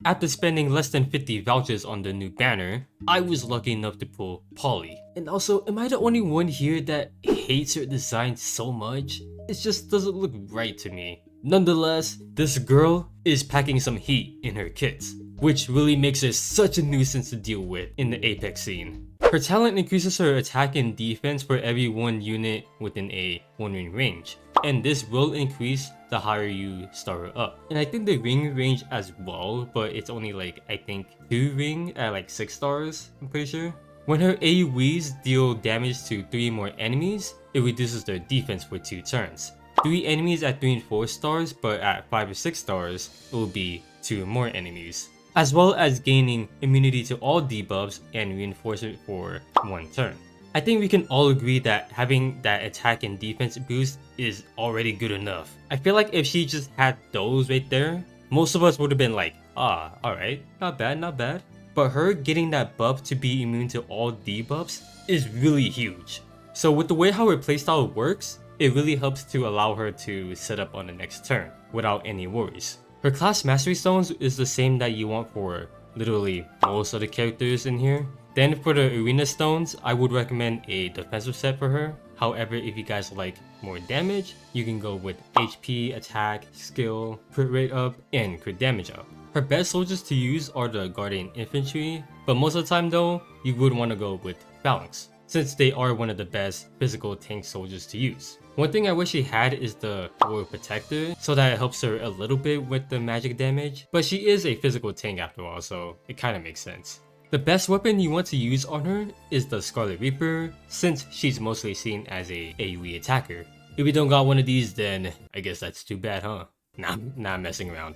After spending less than 50 vouchers on the new banner, I was lucky enough to pull Polly. And also, am I the only one here that hates her design so much? It just doesn't look right to me. Nonetheless, this girl is packing some heat in her kits, which really makes her such a nuisance to deal with in the Apex scene. Her talent increases her attack and defense for every one unit within a 1-ring range, and this will increase the higher you start her up. And I think the ring range as well, but it's only like, I think 2 ring at like 6 stars, I'm pretty sure. When her AoEs deal damage to 3 more enemies, it reduces their defense for 2 turns. 3 enemies at 3 and 4 stars, but at 5 or 6 stars, it will be 2 more enemies, as well as gaining immunity to all debuffs and reinforcement for 1 turn. I think we can all agree that having that attack and defense boost is already good enough. I feel like if she just had those right there, most of us would have been like, ah, alright, not bad, not bad. But her getting that buff to be immune to all debuffs is really huge. So with the way how her playstyle works, it really helps to allow her to set up on the next turn without any worries. Her class mastery stones is the same that you want for literally most of the characters in here. Then for the arena stones, I would recommend a defensive set for her. However, if you guys like more damage, you can go with HP, attack, skill, crit rate up, and crit damage up. Her best soldiers to use are the Guardian Infantry, but most of the time though, you would want to go with Phalanx, since they are one of the best physical tank soldiers to use. One thing I wish she had is the Royal Protector, so that it helps her a little bit with the magic damage, but she is a physical tank after all, so it kinda makes sense. The best weapon you want to use on her is the Scarlet Reaper, since she's mostly seen as a AoE attacker. If you don't got one of these, then I guess that's too bad, huh? Nah, I'm messing around.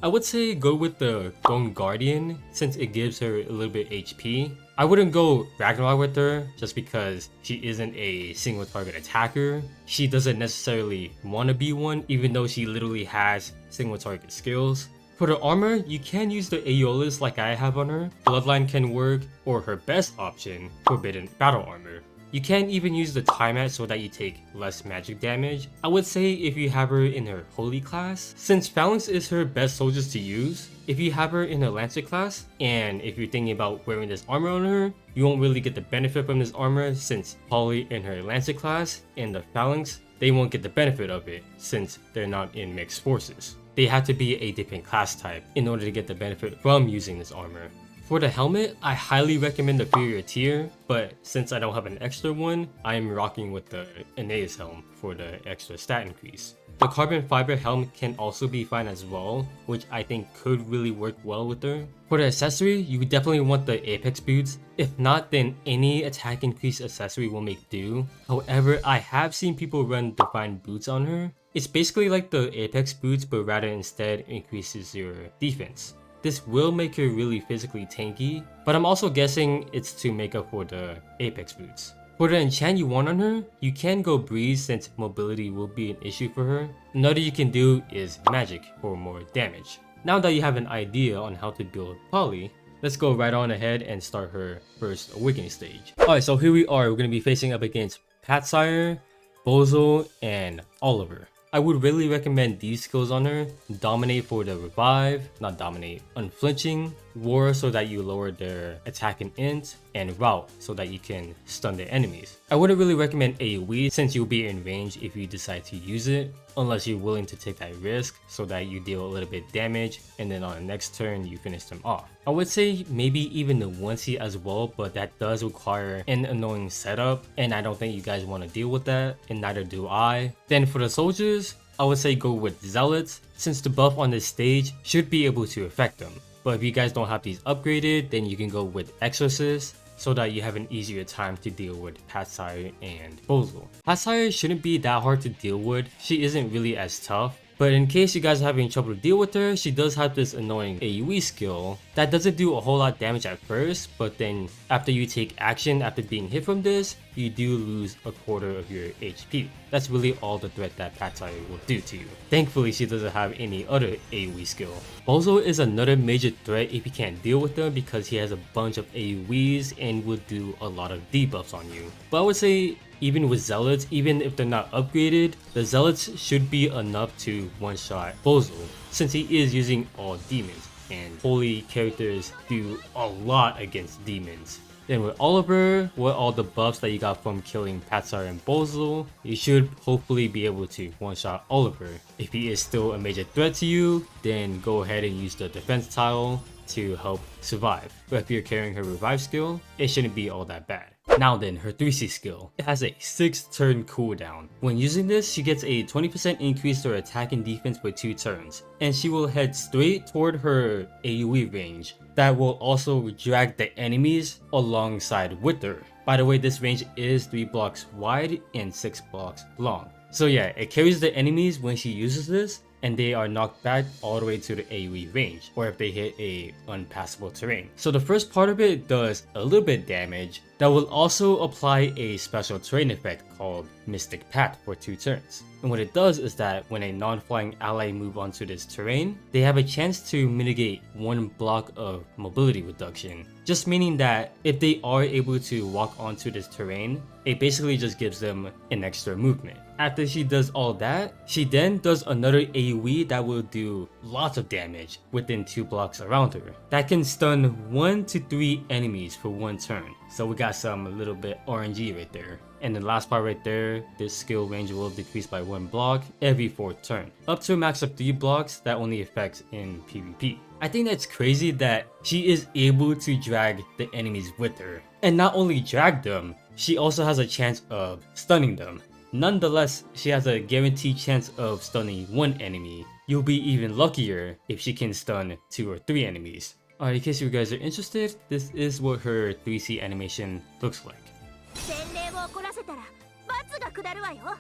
I would say go with the Throne Guardian, since it gives her a little bit HP. I wouldn't go Ragnarok with her, just because she isn't a single target attacker. She doesn't necessarily want to be one, even though she literally has single target skills. For the armor, you can use the Aeolus like I have on her. Bloodline can work, or her best option, Forbidden Battle Armor. You can even use the Tiamat so that you take less magic damage. I would say if you have her in her Holy class, since Phalanx is her best soldiers to use, if you have her in her Lancer class, and if you're thinking about wearing this armor on her, you won't really get the benefit from this armor since Poly in her Lancer class and the Phalanx, they won't get the benefit of it since they're not in mixed forces. They have to be a different class type in order to get the benefit from using this armor. For the helmet, I highly recommend the inferior tier, but since I don't have an extra one, I am rocking with the Aeneas helm for the extra stat increase. The carbon fiber helm can also be fine as well, which I think could really work well with her. For the accessory, you definitely want the Apex boots. If not, then any attack increase accessory will make do. However, I have seen people run Defined boots on her. It's basically like the Apex boots, but rather instead increases your defense. This will make her really physically tanky, but I'm also guessing it's to make up for the Apex boots. For the enchant you want on her, you can go Breeze since mobility will be an issue for her. Another you can do is Magic for more damage. Now that you have an idea on how to build Poly, let's go right on ahead and start her first Awakening stage. Alright, so here we are. We're going to be facing up against Patsire, Bozo, and Oliver. I would really recommend these skills on her. Dominate for the revive, not dominate, unflinching, war so that you lower their attack and int, and rout so that you can stun their enemies. I wouldn't really recommend AoE since you'll be in range if you decide to use it, unless you're willing to take that risk so that you deal a little bit damage and then on the next turn you finish them off. I would say maybe even the 1C as well, but that does require an annoying setup and I don't think you guys want to deal with that, and neither do I. Then for the soldiers, I would say go with Zealots since the buff on this stage should be able to affect them. But if you guys don't have these upgraded, then you can go with Exorcist so that you have an easier time to deal with Patsire and Bozo. Patsire shouldn't be that hard to deal with, she isn't really as tough. But in case you guys are having trouble to deal with her, she does have this annoying AoE skill that doesn't do a whole lot of damage at first, but then after you take action after being hit from this, you do lose a quarter of your HP. That's really all the threat that Patsire will do to you. Thankfully, she doesn't have any other AoE skill. Bozo is another major threat if you can't deal with them because he has a bunch of AoEs and will do a lot of debuffs on you. But I would say even with Zealots, even if they're not upgraded, the Zealots should be enough to one-shot Bozo, since he is using all demons. and holy characters do a lot against demons. Then with Oliver, with all the buffs that you got from killing Patsar and Bozel, you should hopefully be able to one-shot Oliver. If he is still a major threat to you, then go ahead and use the defense tile to help survive. But if you're carrying her revive skill, it shouldn't be all that bad. Now then, her 3C skill. It has a 6-turn cooldown. When using this, she gets a 20% increase to her attack and defense for 2 turns. And she will head straight toward her AoE range. That will also drag the enemies alongside with her. By the way, this range is 3 blocks wide and 6 blocks long. So yeah, it carries the enemies when she uses this, and they are knocked back all the way to the AoE range, or if they hit a unpassable terrain. So the first part of it does a little bit damage that will also apply a special terrain effect called Mystic Path for 2 turns. And what it does is that when a non-flying ally move onto this terrain, they have a chance to mitigate 1 block of mobility reduction. Just meaning that if they are able to walk onto this terrain, it basically just gives them an extra movement. After she does all that, she then does another AoE that will do lots of damage within 2 blocks around her. That can stun 1 to 3 enemies for 1 turn. So we got some a little bit RNG right there. And the last part right there, this skill range will decrease by 1 block every 4th turn, up to a max of 3 blocks that only affects in PvP. I think that's crazy that she is able to drag the enemies with her. And not only drag them, she also has a chance of stunning them. Nonetheless, she has a guaranteed chance of stunning 1 enemy. You'll be even luckier if she can stun 2 or 3 enemies. Alright, in case you guys are interested, this is what her 3C animation looks like.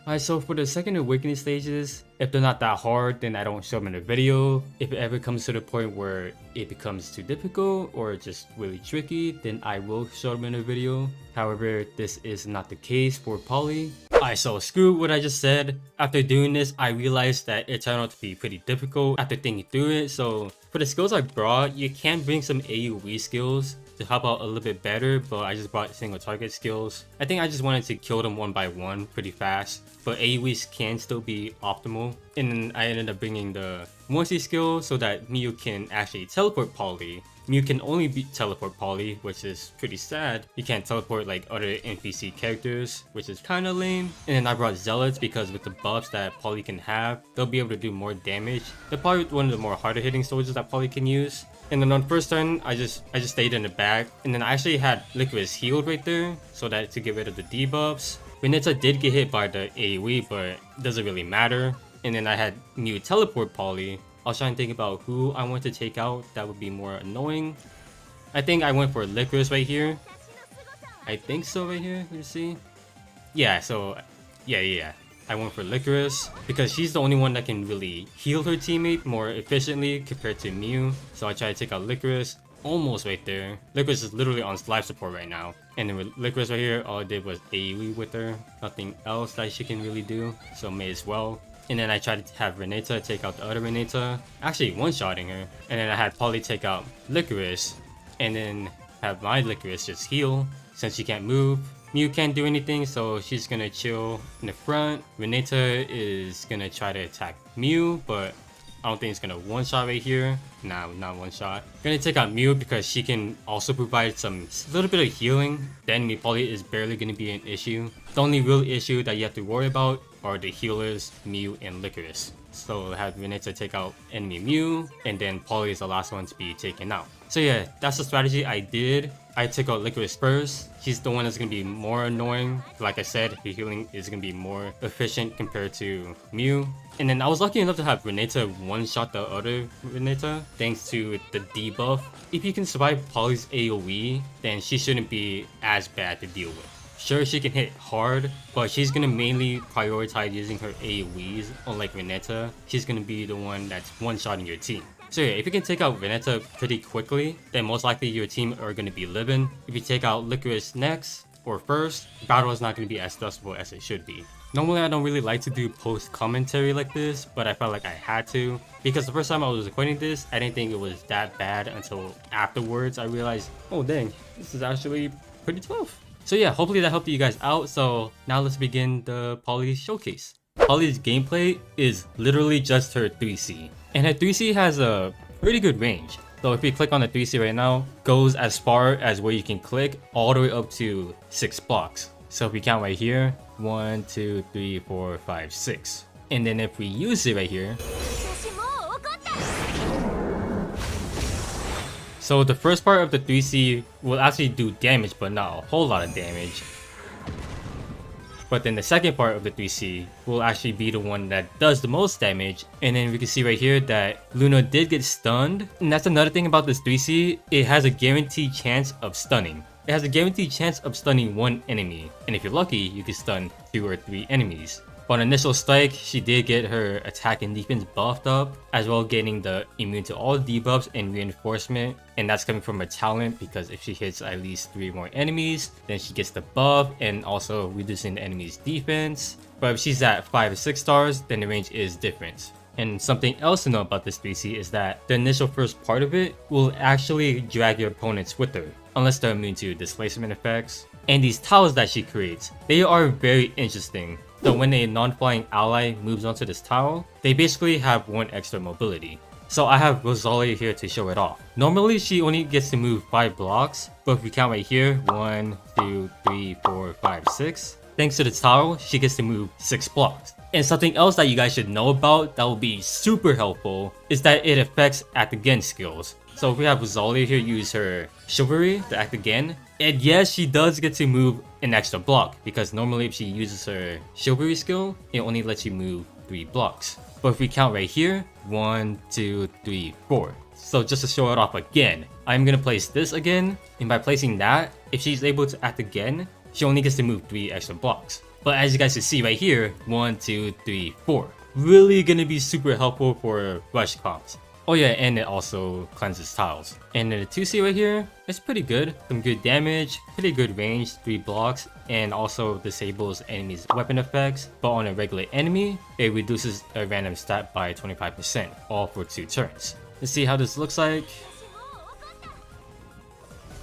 Alright, so for the second awakening stages, if they're not that hard, then I don't show them in a video. If it ever comes to the point where it becomes too difficult or just really tricky, then I will show them in a video. However, this is not the case for Poly. Alright, so screw what I just said. After doing this, I realized that it turned out to be pretty difficult after thinking through it. So for the skills I brought, you can bring some AoE skills to help out a little bit better, but I just brought single target skills. I think I just wanted to kill them one by one pretty fast, but AoEs can still be optimal. And then I ended up bringing the 1C skill so that Mew can actually teleport Poly. Mew can only teleport Poly, which is pretty sad. You can't teleport like other NPC characters, which is kinda lame. And then I brought Zealots because with the buffs that Poly can have, they'll be able to do more damage. They're probably one of the more harder hitting soldiers that Poly can use. And then on first turn, I just stayed in the back. And then I actually had Licorice healed right there, so that to get rid of the debuffs. Renetta did get hit by the AoE, but it doesn't really matter. And then I had Mew teleport Poly. I was trying to think about who I want to take out that would be more annoying. I think I went for Licorice right here. I think so right here, let's see. Yeah, so, yeah. I went for Licorice because she's the only one that can really heal her teammate more efficiently compared to Mew. So I tried to take out Licorice, almost right there. Licorice is literally on life support right now. And then with Licorice right here, all I did was AoE with her. Nothing else that she can really do, so may as well. And then I tried to have Renetta take out the other Renetta, actually one-shotting her. And then I had Poly take out Licorice, and then have my Licorice just heal, since she can't move. Mew can't do anything, so she's gonna chill in the front. Renetta is gonna try to attack Mew, but I don't think it's gonna one-shot right here. Nah, not one-shot. Gonna take out Mew because she can also provide some little bit of healing. The enemy Poly is barely gonna be an issue. The only real issue that you have to worry about are the healers, Mew and Licorice. So have Renetta take out enemy Mew, and then Poly is the last one to be taken out. So yeah, that's the strategy I did. I took out Licorice first. She's the one that's gonna be more annoying. Like I said, her healing is gonna be more efficient compared to Mew. And then I was lucky enough to have Renetta one-shot the other Renetta thanks to the debuff. If you can survive Poly's AoE, then she shouldn't be as bad to deal with. Sure, she can hit hard, but she's gonna mainly prioritize using her AoEs. Unlike Renetta, she's gonna be the one that's one-shotting your team. So yeah, if you can take out Renetta pretty quickly, then most likely your team are gonna be living. If you take out Licorice next or first, the battle is not gonna be as stressful as it should be. Normally I don't really like to do post commentary like this, but I felt like I had to. Because the first time I was recording this, I didn't think it was that bad until afterwards I realized, oh dang, this is actually pretty tough. So yeah, hopefully that helped you guys out. So now let's begin the Poly showcase. Poly's gameplay is literally just her 3C. And her 3C has a pretty good range. So if we click on the 3C right now, goes as far as where you can click all the way up to 6 blocks. So if we count right here, 1, 2, 3, 4, 5, 6. And then if we use it right here, so the first part of the 3C will actually do damage, but not a whole lot of damage. But then the second part of the 3C will actually be the one that does the most damage. And then we can see right here that Luna did get stunned. And that's another thing about this 3C, it has a guaranteed chance of stunning. It has a guaranteed chance of stunning one enemy. And if you're lucky, you can stun 2 or 3 enemies. On initial strike, she did get her attack and defense buffed up, as well getting the immune to all debuffs and reinforcement, and that's coming from her talent because if she hits at least 3 more enemies, then she gets the buff and also reducing the enemy's defense. But if she's at 5 or 6 stars, then the range is different. And something else to know about this 3C is that the initial first part of it will actually drag your opponents with her, unless they're immune to displacement effects. And these tiles that she creates, they are very interesting. So when a non-flying ally moves onto this tile, they basically have 1 extra mobility. So I have Rosalia here to show it off. Normally she only gets to move 5 blocks, but if we count right here, 1, 2, 3, 4, 5, 6. Thanks to the tile, she gets to move 6 blocks. And something else that you guys should know about that will be super helpful is that it affects act again skills. So if we have Rosalia here use her chivalry to act again, and yes, she does get to move an extra block because normally if she uses her chivalry skill, it only lets you move 3 blocks. But if we count right here, 1, 2, 3, 4. So just to show it off again, I'm gonna place this again, and by placing that, if she's able to act again, she only gets to move 3 extra blocks. But as you guys can see right here, 1, 2, 3, 4. Really gonna be super helpful for rush comps. Oh yeah, and it also cleanses tiles. And then the 2C right here, it's pretty good. Some good damage, pretty good range, 3 blocks, and also disables enemies' weapon effects. But on a regular enemy, it reduces a random stat by 25%, all for 2 turns. Let's see how this looks like.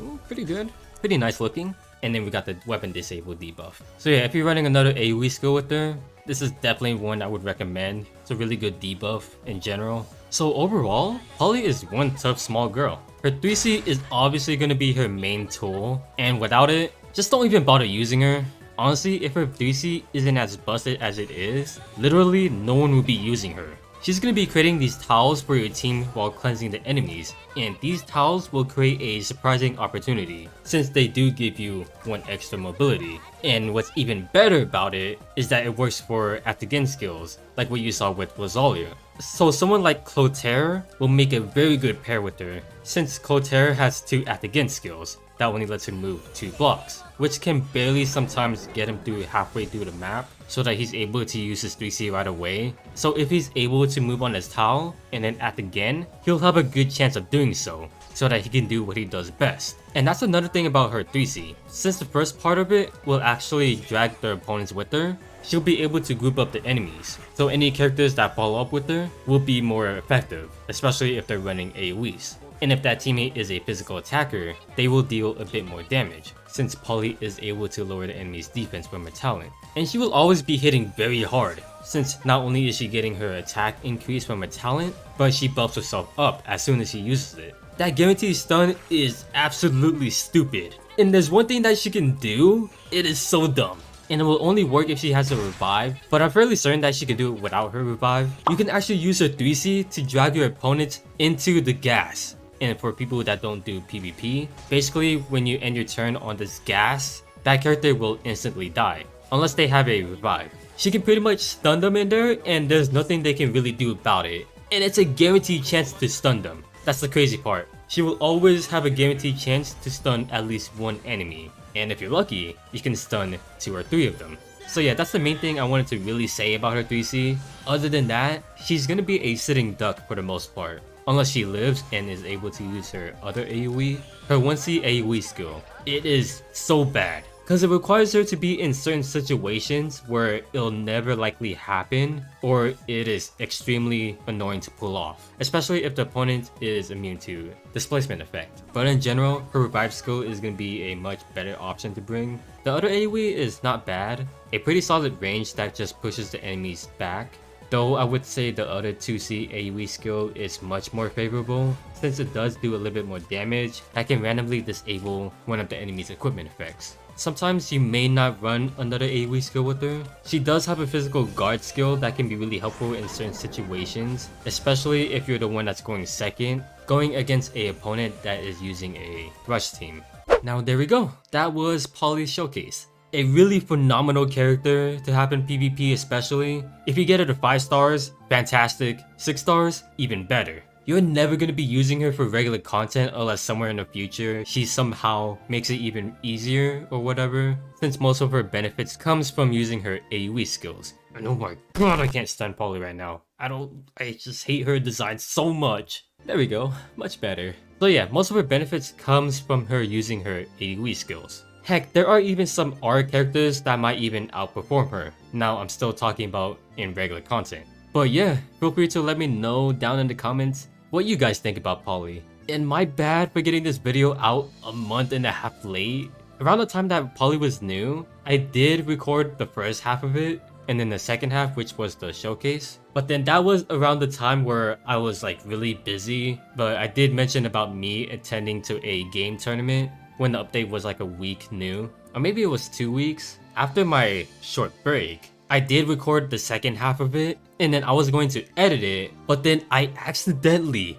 Ooh, pretty good. Pretty nice looking. And then we got the weapon disable debuff. So yeah, if you're running another AoE skill with her, this is definitely one I would recommend. It's a really good debuff in general. So overall, Poly is one tough small girl. Her 3C is obviously going to be her main tool, and without it, just don't even bother using her. Honestly, if her 3C isn't as busted as it is, literally no one will be using her. She's going to be creating these tiles for your team while cleansing the enemies, and these tiles will create a surprising opportunity since they do give you 1 extra mobility. And what's even better about it is that it works for act again skills, like what you saw with Rosalia. So someone like Clotaire will make a very good pair with her, since Clotaire has 2 act again skills that only lets him move 2 blocks, which can barely sometimes get him through halfway through the map so that he's able to use his 3C right away. So if he's able to move on his tile and then act again, he'll have a good chance of doing so that he can do what he does best. And that's another thing about her 3C. Since the first part of it will actually drag their opponents with her, she'll be able to group up the enemies. So any characters that follow up with her will be more effective, especially if they're running AoEs. And if that teammate is a physical attacker, they will deal a bit more damage, since Poly is able to lower the enemy's defense from her talent. And she will always be hitting very hard, since not only is she getting her attack increase from her talent, but she buffs herself up as soon as she uses it. That guaranteed stun is absolutely stupid. And there's one thing that she can do, it is so dumb. And it will only work if she has a revive, but I'm fairly certain that she can do it without her revive. You can actually use her 3C to drag your opponents into the gas. And for people that don't do PvP, basically when you end your turn on this gas, that character will instantly die, unless they have a revive. She can pretty much stun them in there, and there's nothing they can really do about it. And it's a guaranteed chance to stun them. That's the crazy part. She will always have a guaranteed chance to stun at least 1 enemy. And if you're lucky, you can stun 2 or 3 of them. So yeah, that's the main thing I wanted to really say about her 3C. Other than that, she's gonna be a sitting duck for the most part. Unless she lives and is able to use her other AoE. Her 1C AoE skill, it is so bad, because it requires her to be in certain situations where it'll never likely happen, or it is extremely annoying to pull off, especially if the opponent is immune to displacement effect. But in general, her revive skill is going to be a much better option to bring. The other AoE is not bad, a pretty solid range that just pushes the enemies back. Though I would say the other 2C AoE skill is much more favorable, since it does do a little bit more damage that can randomly disable one of the enemy's equipment effects. Sometimes you may not run another AoE skill with her. She does have a physical guard skill that can be really helpful in certain situations, especially if you're the one that's going second, going against a opponent that is using a rush team. Now there we go, that was Poly's showcase. A really phenomenal character to have in PvP, especially. If you get her to 5 stars, fantastic. 6 stars, even better. You're never going to be using her for regular content unless somewhere in the future she somehow makes it even easier or whatever, since most of her benefits comes from using her AoE skills. And oh my god, I can't stand Poly right now. I just hate her design so much. There we go, much better. So yeah, most of her benefits comes from her using her AoE skills. Heck, there are even some R characters that might even outperform her. Now, I'm still talking about in regular content. But yeah, feel free to let me know down in the comments what you guys think about Poly. And my bad for getting this video out a month and a half late. Around the time that Poly was new, I did record the first half of it, and then the second half, which was the showcase. But then that was around the time where I was like really busy. But I did mention about me attending to a game tournament when the update was like a week new, or maybe it was 2 weeks. After my short break, I did record the second half of it, and then I was going to edit it, but then I accidentally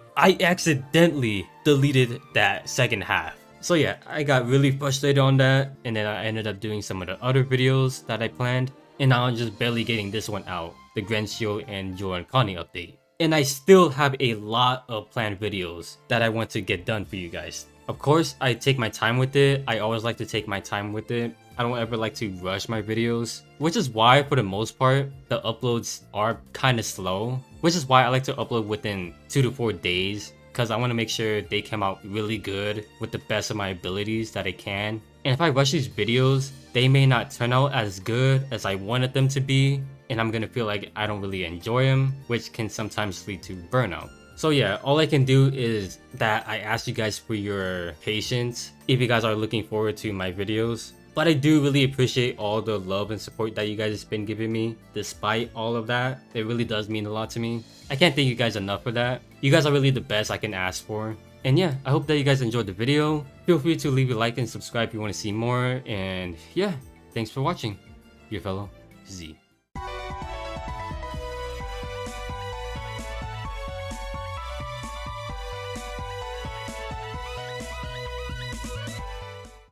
deleted that second half. So yeah, I got really frustrated on that, and then I ended up doing some of the other videos that I planned, and now I'm just barely getting this one out, the Grand Shield and Joran Connie update. And I still have a lot of planned videos that I want to get done for you guys. Of course, I take my time with it. I always like to take my time with it. I don't ever like to rush my videos, which is why for the most part, the uploads are kind of slow, which is why I like to upload within 2 to 4 days, because I want to make sure they come out really good with the best of my abilities that I can. And if I rush these videos, they may not turn out as good as I wanted them to be, and I'm gonna feel like I don't really enjoy them, which can sometimes lead to burnout. So yeah, all I can do is that I ask you guys for your patience if you guys are looking forward to my videos. But I do really appreciate all the love and support that you guys have been giving me despite all of that. It really does mean a lot to me. I can't thank you guys enough for that. You guys are really the best I can ask for. And yeah, I hope that you guys enjoyed the video. Feel free to leave a like and subscribe if you want to see more. And yeah, thanks for watching. Your fellow Z.